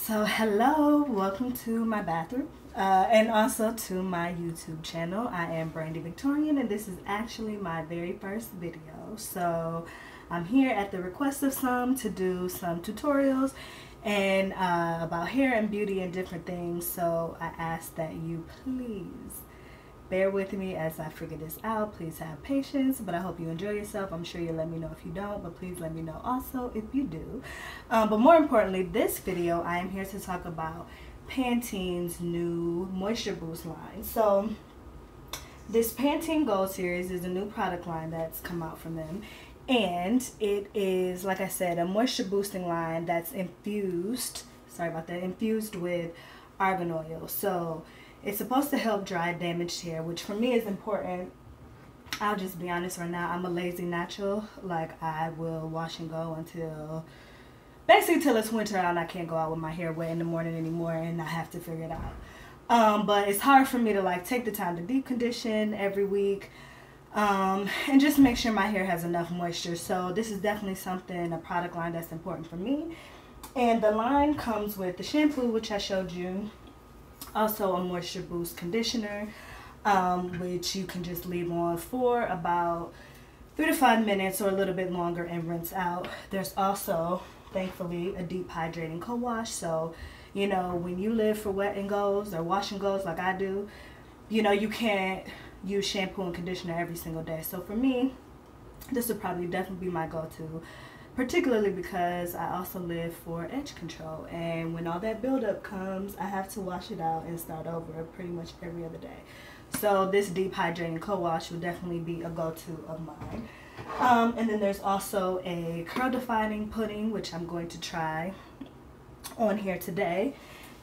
So hello, welcome to my bathroom and also to my YouTube channel. I am Brandy Victorian and this is actually my very first video. So I'm here at the request of some to do some tutorials and about hair and beauty and different things. So I ask that you please bear with me as I figure this out. Please have patience, but I hope you enjoy yourself. I'm sure you'll let me know if you don't, but please let me know also if you do. But more importantly, this video, I am here to talk about Pantene's new Moisture Boost line. So this Pantene Gold Series is a new product line that's come out from them. And it is, like I said, a moisture boosting line that's infused with argan oil. So it's supposed to help dry damaged hair, which for me is important. I'll just be honest right now, I'm a lazy natural. Like, I will wash and go until, basically till it's winter out and I can't go out with my hair wet in the morning anymore and I have to figure it out. But it's hard for me to like take the time to deep condition every week and just make sure my hair has enough moisture. So this is definitely something, a product line that's important for me. And the line comes with the shampoo, which I showed you. Also a moisture boost conditioner, which you can just leave on for about 3 to 5 minutes or a little bit longer and rinse out. There's also, thankfully, a deep hydrating co-wash. So, you know, when you live for wet and goes or wash and goes like I do, you know, you can't use shampoo and conditioner every single day. So for me, this would probably definitely be my go-to. Particularly because I also live for edge control, and when all that buildup comes, I have to wash it out and start over pretty much every other day. So this deep hydrating co-wash would definitely be a go-to of mine. And then there's also a curl defining pudding, which I'm going to try on here today.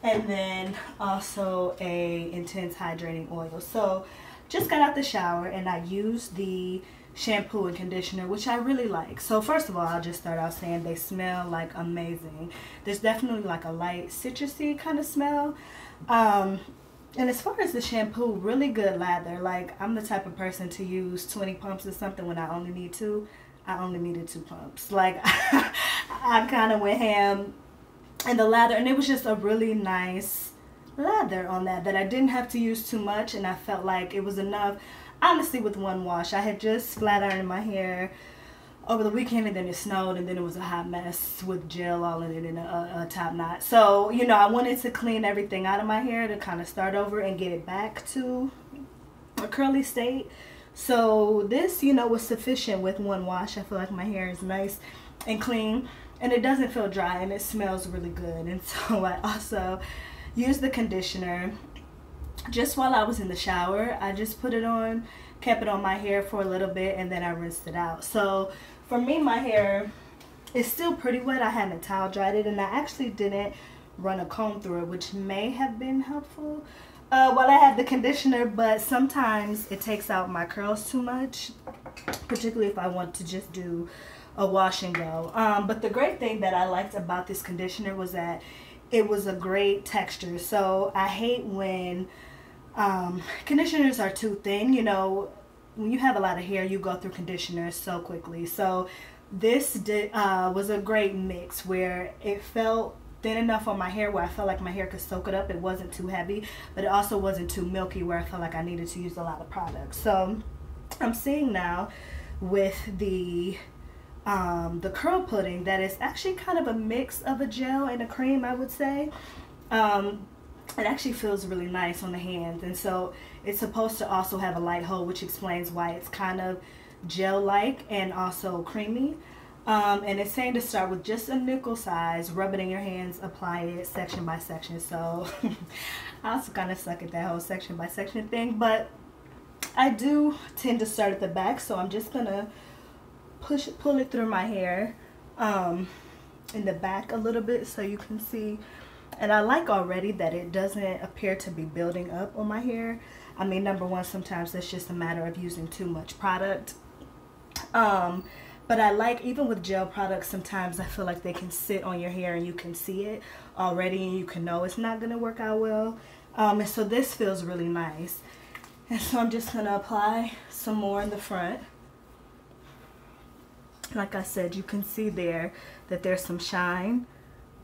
And then also a intense hydrating oil. So just got out the shower and I used the shampoo and conditioner, which I really like. So first of all, I'll just start out saying they smell like amazing. There's definitely like a light citrusy kind of smell. And as far as the shampoo, really good lather. Like, I'm the type of person to use 20 pumps or something when I only need 2. I only needed 2 pumps. Like, I kind of went ham in the lather, and it was just a really nice lather on that I didn't have to use too much, and I felt like it was enough. Honestly, with one wash, I had just flat ironed my hair over the weekend, and then it snowed, and then it was a hot mess with gel all in it and a top knot. So, you know, I wanted to clean everything out of my hair to kind of start over and get it back to a curly state. So this, you know, was sufficient with one wash. I feel like my hair is nice and clean, and it doesn't feel dry, and it smells really good. And so I also used the conditioner just while I was in the shower. I just put it on, kept it on my hair for a little bit, and then I rinsed it out. So for me, my hair is still pretty wet. I haven't towel dried it, and I actually didn't run a comb through it, which may have been helpful while I had the conditioner, but sometimes it takes out my curls too much, particularly if I want to just do a wash and go. But the great thing that I liked about this conditioner was that it was a great texture. So I hate when conditioners are too thin. You know, when you have a lot of hair, you go through conditioners so quickly. So this was a great mix where it felt thin enough on my hair where I felt like my hair could soak it up. It wasn't too heavy, but it also wasn't too milky where I felt like I needed to use a lot of product. So I'm seeing now with the curl pudding that is actually kind of a mix of a gel and a cream, I would say. It actually feels really nice on the hands, and so it's supposed to also have a light hold, which explains why it's kind of gel-like and also creamy. And it's saying to start with just a nickel size, rub it in your hands, apply it section by section. So I also kind of suck at that whole section by section thing, but I do tend to start at the back, so I'm just gonna pull it through my hair in the back a little bit so you can see. And I like already that it doesn't appear to be building up on my hair. I mean, number one, sometimes it's just a matter of using too much product. But I like, even with gel products, sometimes I feel like they can sit on your hair and you can see it already and you can know it's not going to work out well. And so this feels really nice. And so I'm just going to apply some more in the front. Like I said, you can see there that there's some shine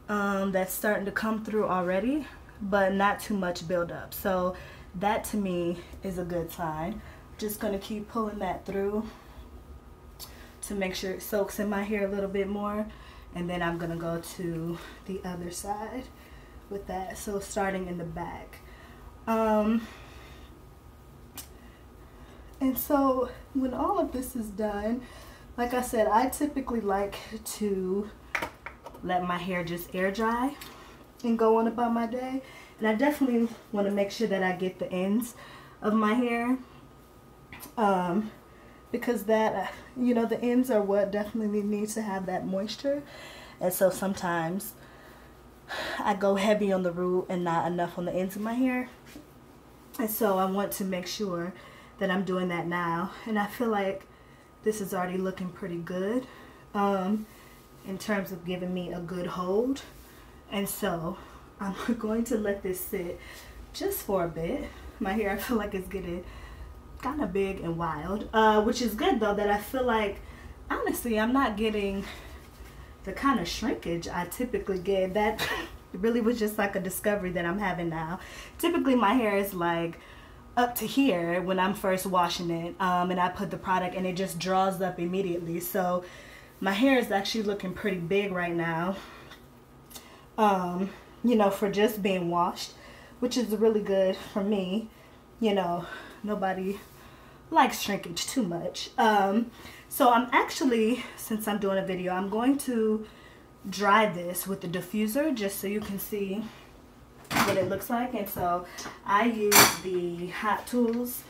that's starting to come through already, but not too much buildup. So that to me is a good sign. Just gonna keep pulling that through to make sure it soaks in my hair a little bit more, and then I'm gonna go to the other side with that. So starting in the back. And so when all of this is done, like I said, I typically like to let my hair just air dry and go on about my day. And I definitely want to make sure that I get the ends of my hair, because that, you know, the ends are what definitely needs to have that moisture. And so sometimes I go heavy on the root and not enough on the ends of my hair. And so I want to make sure that I'm doing that now. And I feel like this is already looking pretty good in terms of giving me a good hold. And so I'm going to let this sit just for a bit. My hair, I feel like it's getting kind of big and wild, which is good though, that I feel like, honestly, I'm not getting the kind of shrinkage I typically get. That really was just like a discovery that I'm having now. Typically my hair is like up to here when I'm first washing it, and I put the product and it just draws up immediately. So my hair is actually looking pretty big right now, you know, for just being washed, which is really good for me. You know, nobody likes shrinkage too much. So I'm actually, since I'm doing a video, I'm going to dry this with the diffuser just so you can see what it looks like. And so I use the Hot Tools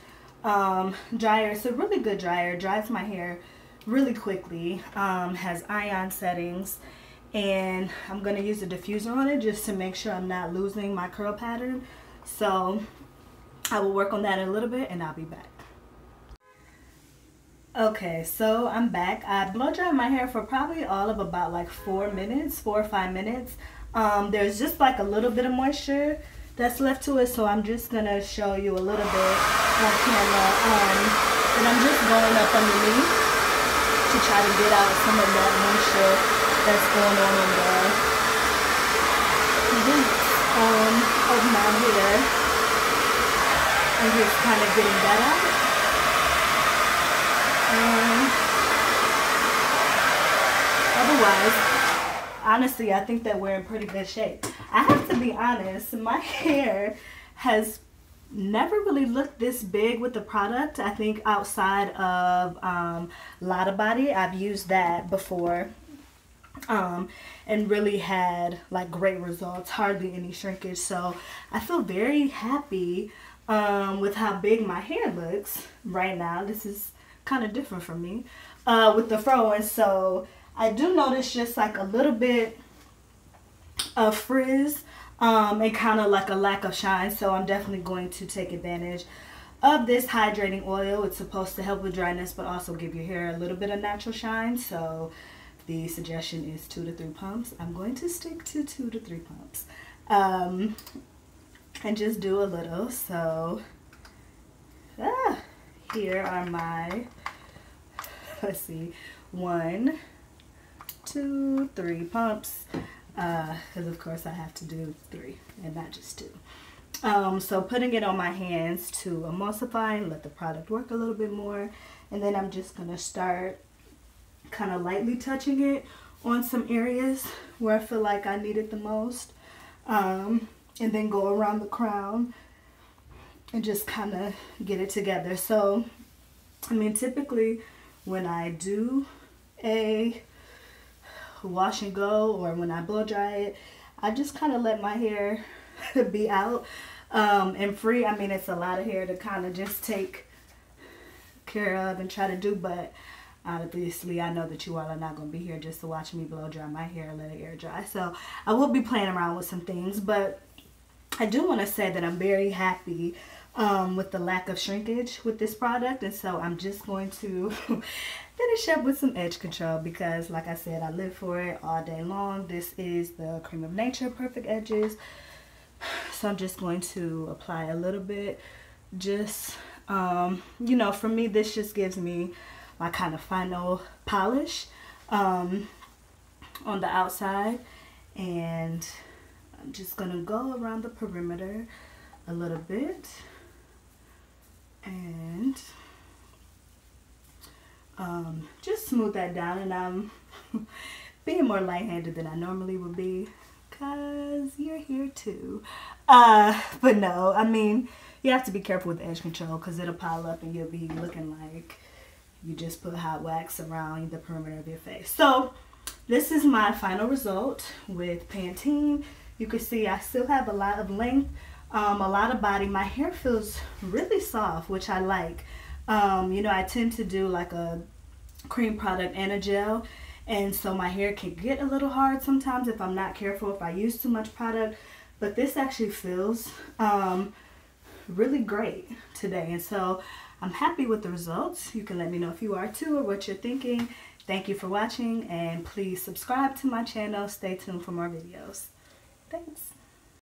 dryer. It's a really good dryer, dries my hair really quickly, has ion settings, and I'm going to use the diffuser on it just to make sure I'm not losing my curl pattern. So I will work on that in a little bit and I'll be back. Okay, so I'm back. I blow dried my hair for probably all of about like 4 or 5 minutes. There's just like a little bit of moisture that's left to it, so I'm just gonna show you a little bit on camera. And I'm just going up underneath to try to get out some of that moisture that's going on in the roots of my hair. I'm just kind of getting that out. Otherwise, honestly, I think that we're in pretty good shape. I have to be honest, my hair has never really looked this big with the product. I think outside of Lotta Body, I've used that before, and really had like great results, hardly any shrinkage. So I feel very happy with how big my hair looks right now. This is kind of different from me with the fro, and so I do notice just like a little bit of frizz and kind of like a lack of shine. So I'm definitely going to take advantage of this hydrating oil. It's supposed to help with dryness but also give your hair a little bit of natural shine. So the suggestion is 2 to 3 pumps. I'm going to stick to 2 to 3 pumps and just do a little. So here are my, let's see, 1, 2, 3 pumps, because of course I have to do 3 and not just 2. So putting it on my hands to emulsify and let the product work a little bit more, and then I'm just going to start kind of lightly touching it on some areas where I feel like I need it the most, and then go around the crown and just kind of get it together. So I mean, typically when I do a wash and go, or when I blow dry it, I just kind of let my hair be out and free. I mean, it's a lot of hair to kind of just take care of and try to do, but obviously I know that you all are not going to be here just to watch me blow dry my hair and let it air dry. So I will be playing around with some things, but I do want to say that I'm very happy with the lack of shrinkage with this product, and so I'm just going to finish up with some edge control because, like I said, I live for it all day long. This is the Cream of Nature Perfect Edges, so I'm just going to apply a little bit. Just you know, for me, this just gives me my kind of final polish on the outside, And I'm just gonna go around the perimeter a little bit and just smooth that down. And I'm being more light-handed than I normally would be because you're here too. But no, I mean, you have to be careful with the edge control because it'll pile up and you'll be looking like you just put hot wax around the perimeter of your face. So this is my final result with Pantene. You can see I still have a lot of length, a lot of body. My hair feels really soft, which I like. You know, I tend to do like a cream product and a gel, and so my hair can get a little hard sometimes if I'm not careful, if I use too much product. But this actually feels really great today, and so I'm happy with the results. You can let me know if you are too or what you're thinking. Thank you for watching, and please subscribe to my channel. Stay tuned for more videos. Thanks.